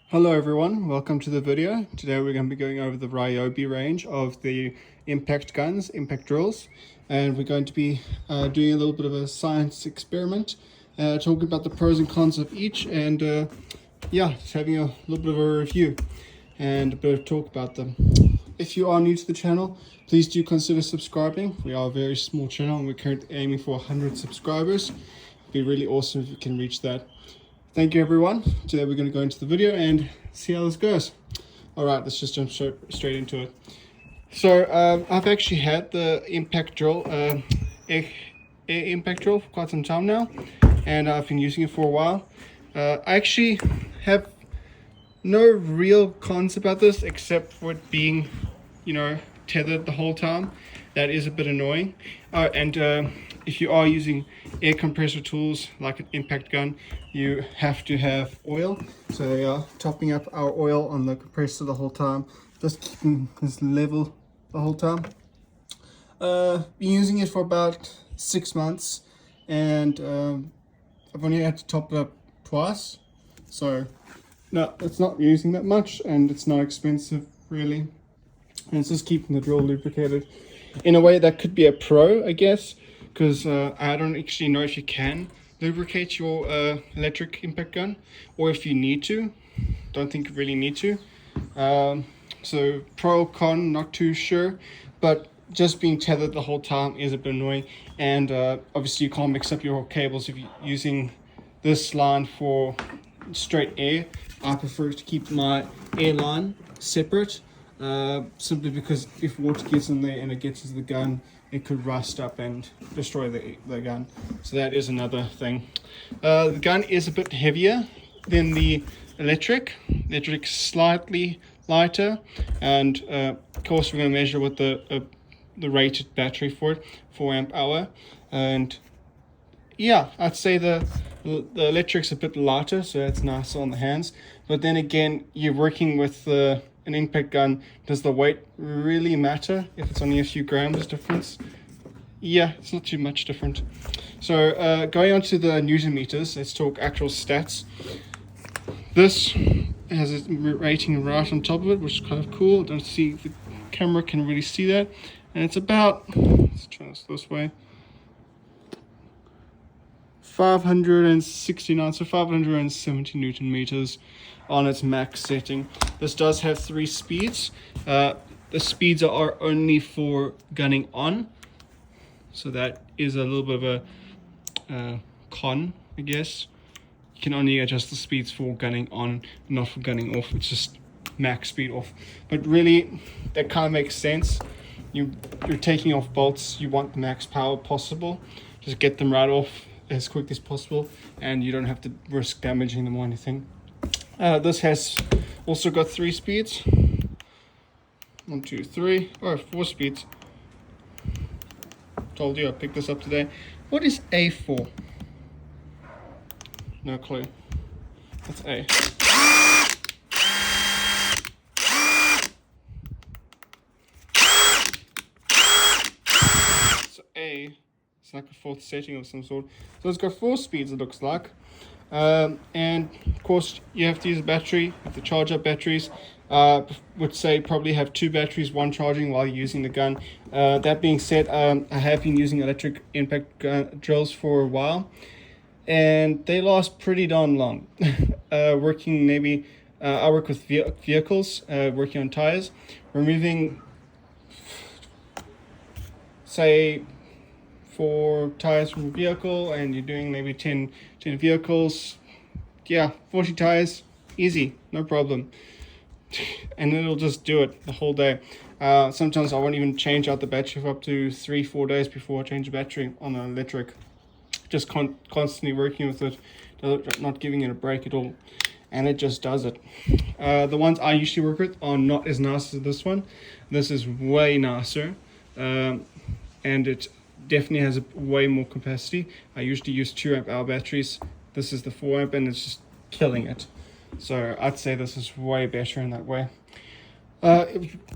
Hello everyone, welcome to the video. Today we're going to be going over the Ryobi range of the impact guns, impact drills, and we're going to be doing a little bit of a science experiment, talking about the pros and cons of each, and yeah, just having a little bit of a review and a bit of talk about them. If you are new to the channel, please do consider subscribing. We are a very small channel and we're currently aiming for 100 subscribers. It'd be really awesome if you can reach that. Thank you everyone. Today we're going to go into the video and see how this goes. Alright, let's just jump straight into it. So I've actually had the impact drill, air impact drill for quite some time now, and I've been using it for a while. I actually have no real cons about this except for it being, tethered the whole time. That is a bit annoying. If you are using air compressor tools like an impact gun, you have to have oil. So we are topping up our oil on the compressor the whole time, just keeping this level the whole time. Been using it for about 6 months, and I've only had to top it up twice. So no, it's not using that much, and it's not expensive really. And it's just keeping the drill lubricated. In a way, that could be a pro, I guess, because I don't actually know if you can lubricate your electric impact gun, or if you need to. Don't think you really need to. So pro, con, not too sure, but just being tethered the whole time is a bit annoying. And obviously you can't mix up your cables if you're using this line for straight air. I prefer to keep my air line separate, simply because if water gets in there and it gets into the gun, it could rust up and destroy the gun. So that is another thing. The gun is a bit heavier than the electric. Electric's slightly lighter, and of course we're going to measure what the rated battery for it, 4 amp hour. And yeah, I'd say the electric's a bit lighter, so it's nicer on the hands. But then again, you're working with an impact gun. Does the weight really matter if it's only a few grams difference? Yeah, it's not too much different. So going on to the Newton meters, let's talk actual stats. This has a rating right on top of it, which is kind of cool. I don't see if the camera can really see that. And it's about, let's try this way, 569, so 570 Newton meters on its max setting. This does have 3 speeds. The speeds are only for gunning on, so that is a little bit of a con, I guess. You can only adjust the speeds for gunning on, not for gunning off. It's just max speed off. But really, that kind of makes sense. You're taking off bolts, you want the max power possible. Just get them right off as quick as possible, and you don't have to risk damaging them or anything. This has also got 3 speeds. 1, 2, 3, or 4 speeds. Told you I picked this up today. What is A for? No clue. That's A. So A, it's like a 4th setting of some sort. So it's got 4 speeds, it looks like. And of course you have to use a battery, you have to charge up batteries. Would say probably have 2 batteries, one charging while you're using the gun. That being said, I have been using electric impact gun drills for a while, and they last pretty darn long. Working maybe, I work with vehicles, working on tires, removing, say, 4 tires from a vehicle, and you're doing maybe 10 vehicles. Yeah, 40 tires, easy, no problem. And it'll just do it the whole day. Sometimes I won't even change out the battery for up to 3-4 days before I change the battery on an electric. Just constantly working with it, not giving it a break at all, and it just does it. The ones I usually work with are not as nice as this one. This is way nicer, and it definitely has a way more capacity. I usually use 2 amp hour batteries. This is the 4 amp, and it's just killing it. So I'd say this is way better in that way.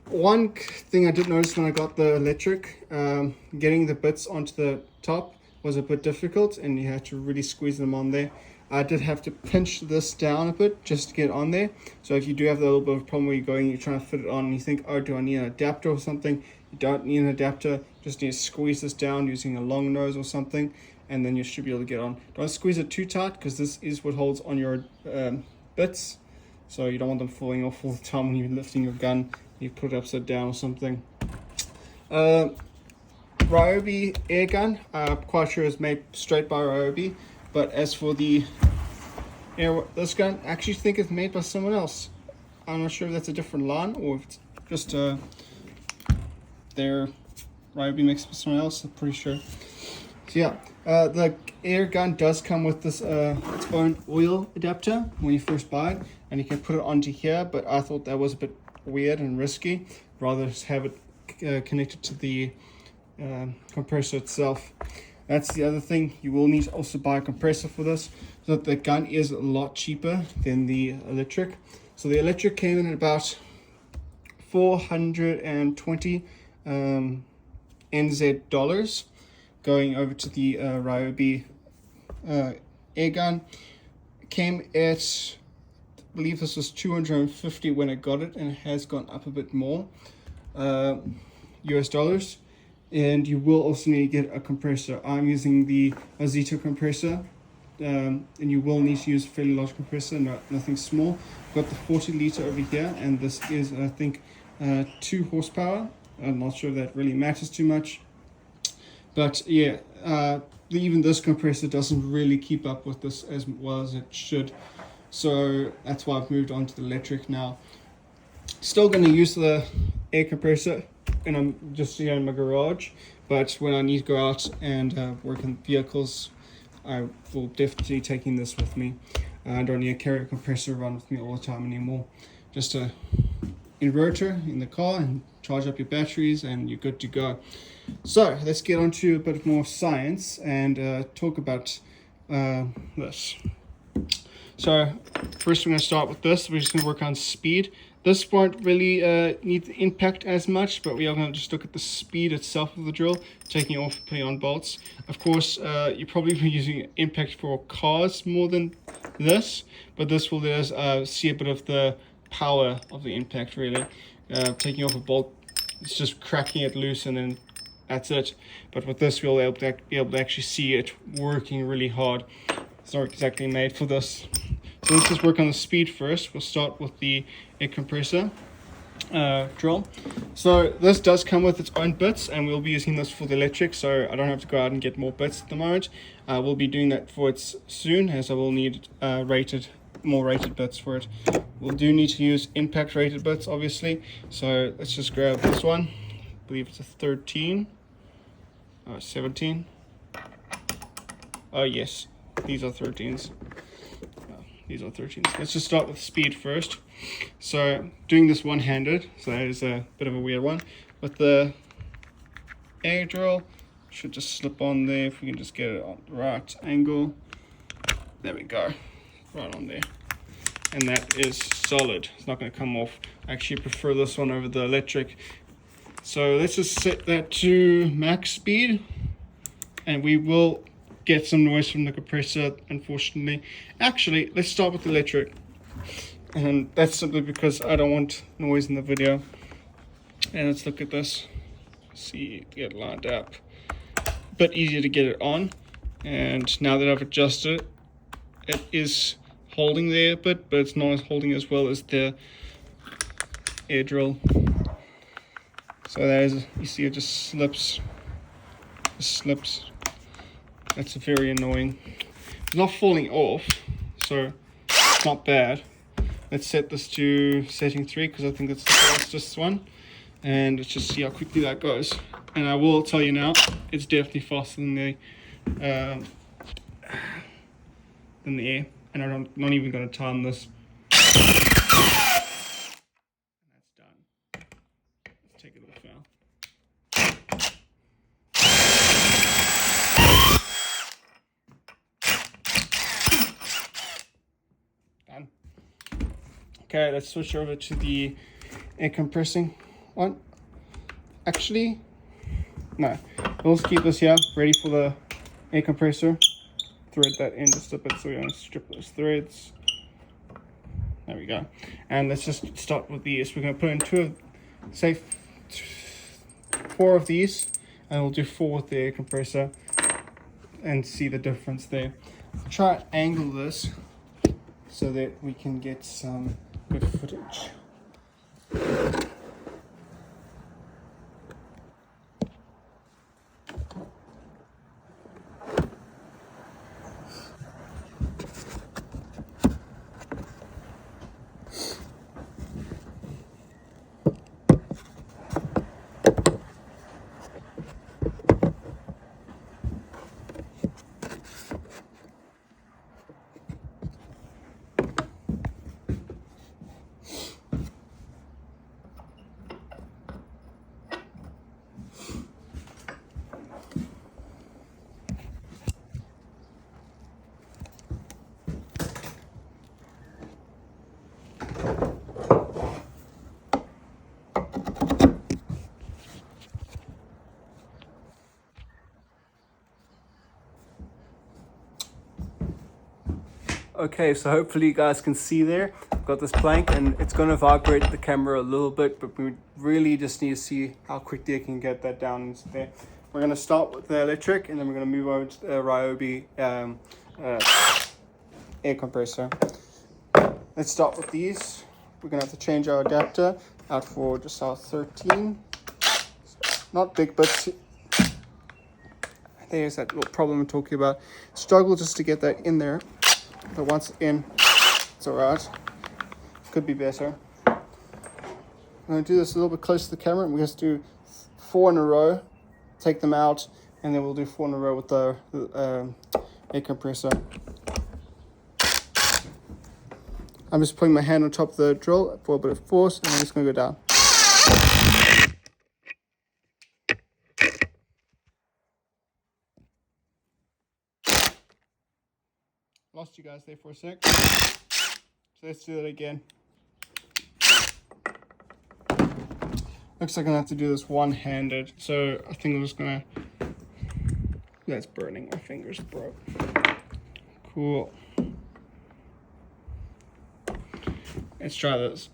One thing I did notice when I got the electric, getting the bits onto the top was a bit difficult, and you had to really squeeze them on there. I did have to pinch this down a bit just to get on there. So if you do have a little bit of a problem where you're going, you're trying to fit it on and you think, oh, do I need an adapter or something? You don't need an adapter. You just need to squeeze this down using a long nose or something, and then you should be able to get on. Don't squeeze it too tight, because this is what holds on your bits. So you don't want them falling off all the time when you're lifting your gun. You put it upside down or something. Ryobi air gun, I'm quite sure is made straight by Ryobi. But as for this gun, I actually think it's made by someone else. I'm not sure if that's a different line or if it's just their Ryobi mixed with someone else. I'm pretty sure. So yeah, the air gun does come with this its own oil adapter when you first buy it, and you can put it onto here. But I thought that was a bit weird and risky. Rather just have it connected to the compressor itself. That's the other thing. You will need to also buy a compressor for this, so that the gun is a lot cheaper than the electric. So the electric came in at about 420 NZ dollars, going over to the Ryobi air gun. Came at, I believe this was 250 when I got it, and it has gone up a bit more US dollars. And you will also need to get a compressor. I'm using the Zeta compressor, and you will need to use a fairly large compressor, nothing small. I've got the 40 liter over here, and this is, I think, 2 horsepower. I'm not sure that really matters too much, but yeah, even this compressor doesn't really keep up with this as well as it should. So that's why I've moved on to the electric now. Still going to use the air compressor, and I'm just here in my garage, but when I need to go out and work on vehicles, I will definitely be taking this with me. I don't need to carry a compressor around with me all the time anymore. Just a inverter in the car and charge up your batteries and you're good to go. So let's get on to a bit more science and talk about this. So first we're going to start with this. We're just going to work on speed. This won't really need the impact as much, but we are going to just look at the speed itself of the drill, taking it off and putting on bolts. Of course, you're probably be using impact for cars more than this, but this will let us see a bit of the power of the impact, really. Taking off a bolt, it's just cracking it loose and then that's it. But with this, we'll be able to actually see it working really hard. It's not exactly made for this. So let's just work on the speed first. We'll start with the air compressor drill. So this does come with its own bits, and we'll be using this for the electric, so I don't have to go out and get more bits at the moment. We'll be doing that for it soon, as I will need more rated bits for it. We'll need to use impact rated bits, obviously. So let's just grab this one. I believe it's a 13, 17. Oh yes, these are 13s. These are 13s. Let's just start with speed first. So doing this one-handed, so that is a bit of a weird one. With the air drill, should just slip on there if we can just get it on the right angle. There we go, right on there. And that is solid. It's not going to come off. I actually prefer this one over the electric. So let's just set that to max speed, and we will get some noise from the compressor, unfortunately. Actually, let's start with the electric, and that's simply because I don't want noise in the video. And let's look at this, see, get it lined up. A bit easier to get it on, and now that I've adjusted it, it is holding there a bit, but it's not holding as well as the air drill. So there's, you see, it just slips. That's very annoying. It's not falling off, so it's not bad. Let's set this to setting 3 because I think that's the fastest one, and let's just see how quickly that goes. And I will tell you now, it's definitely faster than the air. And I'm not even going to time this. And that's done. Let's take it off now. Done. Okay, let's switch over to the air compressing one. Actually, no. We'll just keep this here, ready for the air compressor. thread that in just a bit, so we're going to strip those threads. There we go. And let's just start with these. We're going to put in say 4 of these, and we'll do 4 with the air compressor and see the difference there. I'll try and angle this so that we can get some good footage. Okay, so hopefully you guys can see there. I've got this plank and it's going to vibrate the camera a little bit, but we really just need to see how quickly I can get that down into there. We're going to start with the electric, and then we're going to move over to the Ryobi air compressor. Let's start with these. We're going to have to change our adapter out for just our 13. Not big, but there's that little problem I'm talking about. Struggle just to get that in there. But once in, it's alright. Could be better. I'm going to do this a little bit close to the camera, and we just do 4 in a row, take them out, and then we'll do 4 in a row with the air compressor. I'm just putting my hand on top of the drill for a bit of force, and I'm just going to go down. Lost you guys there for a sec. So let's do that again. Looks like I'm gonna have to do this one-handed. So I think I'm just gonna. That's burning my fingers, bro. Cool. Let's try this.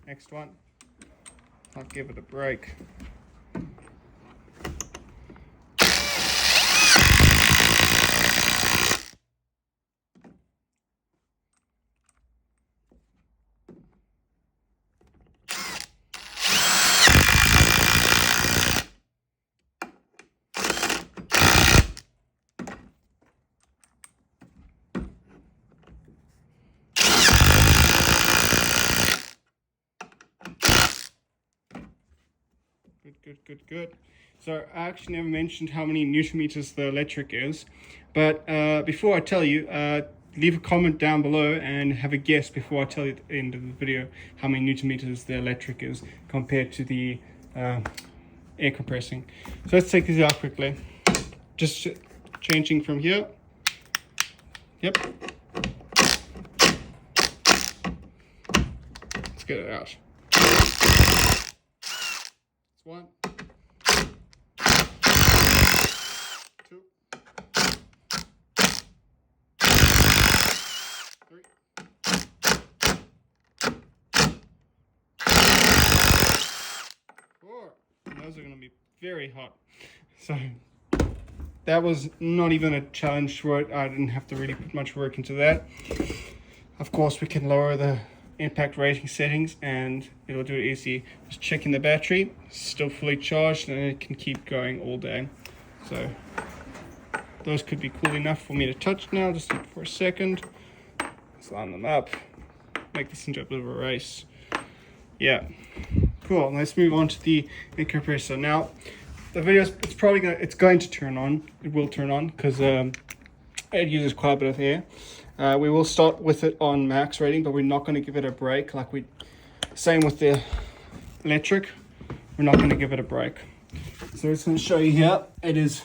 Next one, I'll give it a break. Good. So I actually never mentioned how many newton meters the electric is, but before I tell you, leave a comment down below and have a guess before I tell you at the end of the video how many newton meters the electric is compared to the air compressing. So let's take these out quickly. Just changing from here. Yep. Let's get it out. That's 1. 2, 3, 4. And those are going to be very hot. So that was not even a challenge for it. I didn't have to really put much work into that. Of course, we can lower the impact rating settings and it'll do it easy. Just checking the battery, still fully charged, and it can keep going all day. So those could be cool enough for me to touch now. Just for a second. Let's line them up. Make this into a bit of a race. Yeah, cool. Let's move on to the air compressor. Now, the video it's going to turn on. It will turn on because it uses quite a bit of air. We will start with it on max rating, but we're not going to give it a break same with the electric. We're not going to give it a break. So it's going to show you here. It is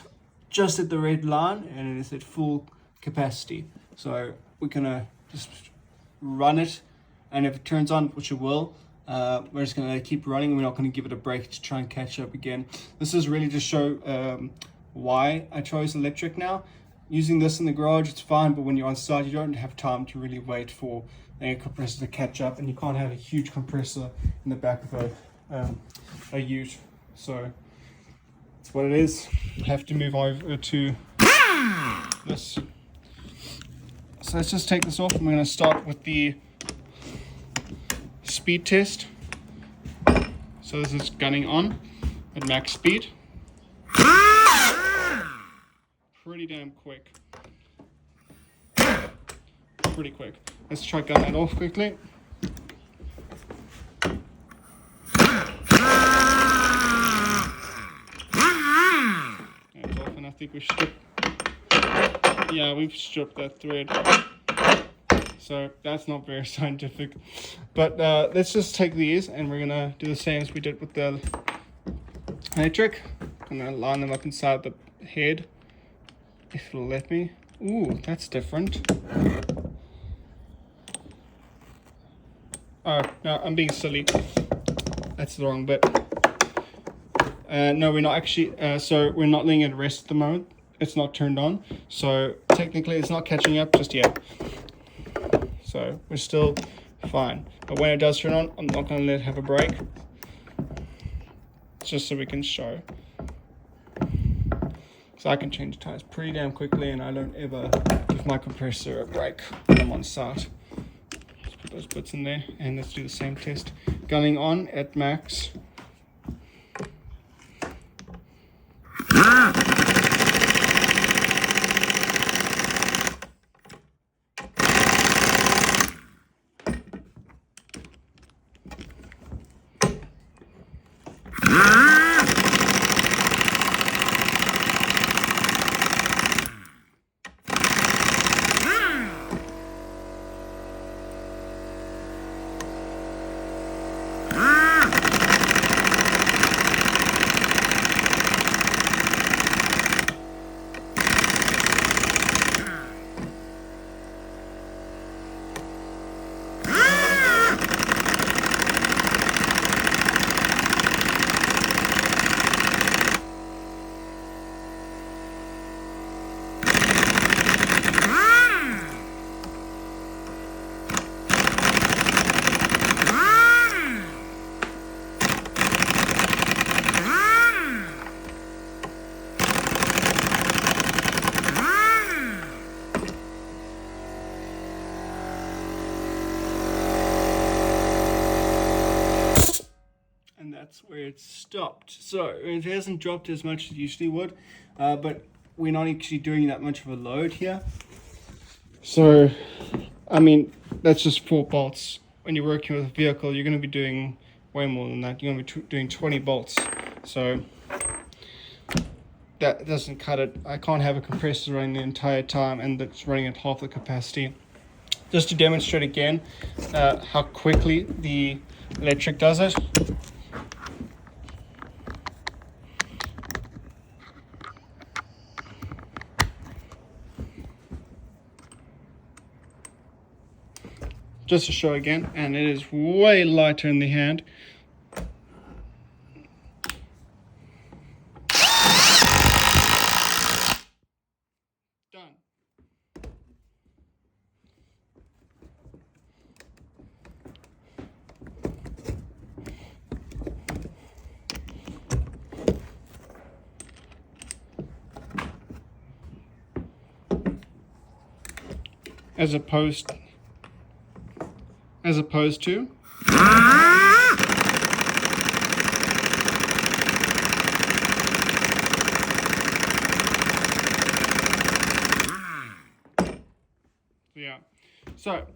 just at the red line and it is at full capacity. So we're going to just run it, and if it turns on, which it will, we're just going to keep running. We're not going to give it a break to try and catch up again. This is really to show why I chose electric now. Using this in the garage, it's fine, but when you're on site, you don't have time to really wait for the air compressor to catch up, and you can't have a huge compressor in the back of a ute. So that's what it is. I have to move over to this. So let's just take this off, and we're going to start with the speed test. So this is gunning on at max speed. Pretty damn quick. Pretty quick. Let's try gun that off quickly. That's off, and I think we've stripped that thread. So that's not very scientific. But let's just take these, and we're gonna do the same as we did with the electric. I'm gonna line them up inside the head, if it'll let me. Ooh, that's different. Oh, no, I'm being silly. That's the wrong bit. No, we're not actually, so we're not letting it rest at the moment. It's not turned on. So technically it's not catching up just yet. So we're still fine. But when it does turn on, I'm not going to let it have a break. Just so we can show. So I can change tires pretty damn quickly, and I don't ever give my compressor a break when I'm on site. Let's put those bits in there, and let's do the same test. Gunning on at max. That's where it stopped. So it hasn't dropped as much as it usually would, but we're not actually doing that much of a load here. So, I mean, that's just 4 bolts. When you're working with a vehicle, you're going to be doing way more than that. You're going to be doing 20 bolts. So that doesn't cut it. I can't have a compressor running the entire time and that's running at half the capacity. Just to demonstrate again how quickly the electric does it. Just to show again, and it is way lighter in the hand. Done. As opposed to yeah, so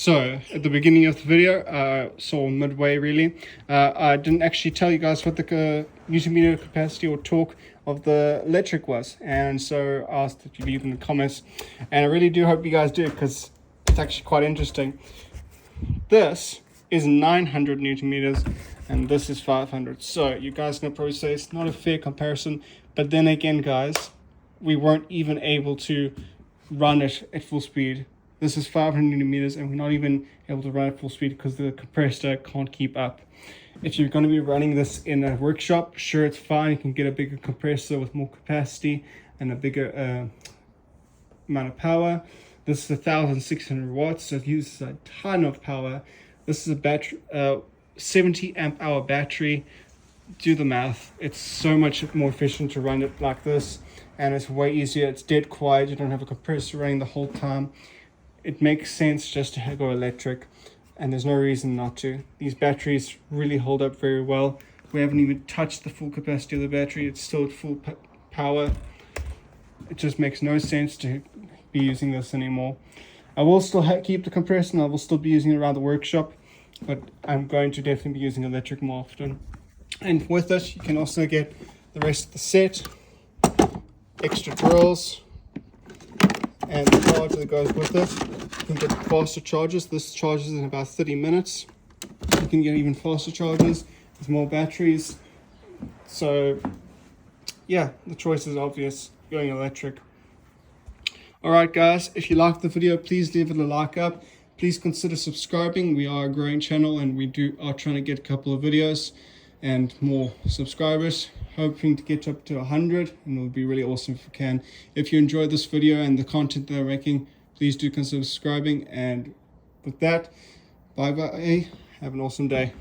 So at the beginning of the video, so midway really, I didn't actually tell you guys what the Newton meter capacity or torque of the electric was, and so I asked that you leave in the comments, and I really do hope you guys do, because it's actually quite interesting. This is 900 Newton meters and this is 500, so you guys can probably say it's not a fair comparison, but then again guys, we weren't even able to run it at full speed. This is 500 Newton meters and we're not even able to run at full speed because the compressor can't keep up. If you're going to be running this in a workshop, sure, it's fine, you can get a bigger compressor with more capacity and a bigger amount of power. This is 1600 watts, so it uses a ton of power. This is a battery, 70 amp hour battery. Do the math. It's so much more efficient to run it like this, and it's way easier. It's dead quiet. You don't have a compressor running the whole time. It makes sense just to go electric, and there's no reason not to. These batteries really hold up very well. We haven't even touched the full capacity of the battery. It's still at full power. It just makes no sense to be using this anymore. I will still keep the compressor and I will still be using it around the workshop, but I'm going to definitely be using electric more often. And with this, you can also get the rest of the set, extra drills, and the charger that goes with it. You can get faster chargers. This charges in about 30 minutes. You can get even faster chargers with more batteries. So yeah, the choice is obvious, going electric. Alright guys, if you liked the video, please leave it a like up. Please consider subscribing. We are a growing channel and we are trying to get a couple of videos and more subscribers, hoping to get up to 100, and it would be really awesome if we can. If you enjoyed this video and the content that I'm making, please do consider subscribing, and with that, bye bye, have an awesome day.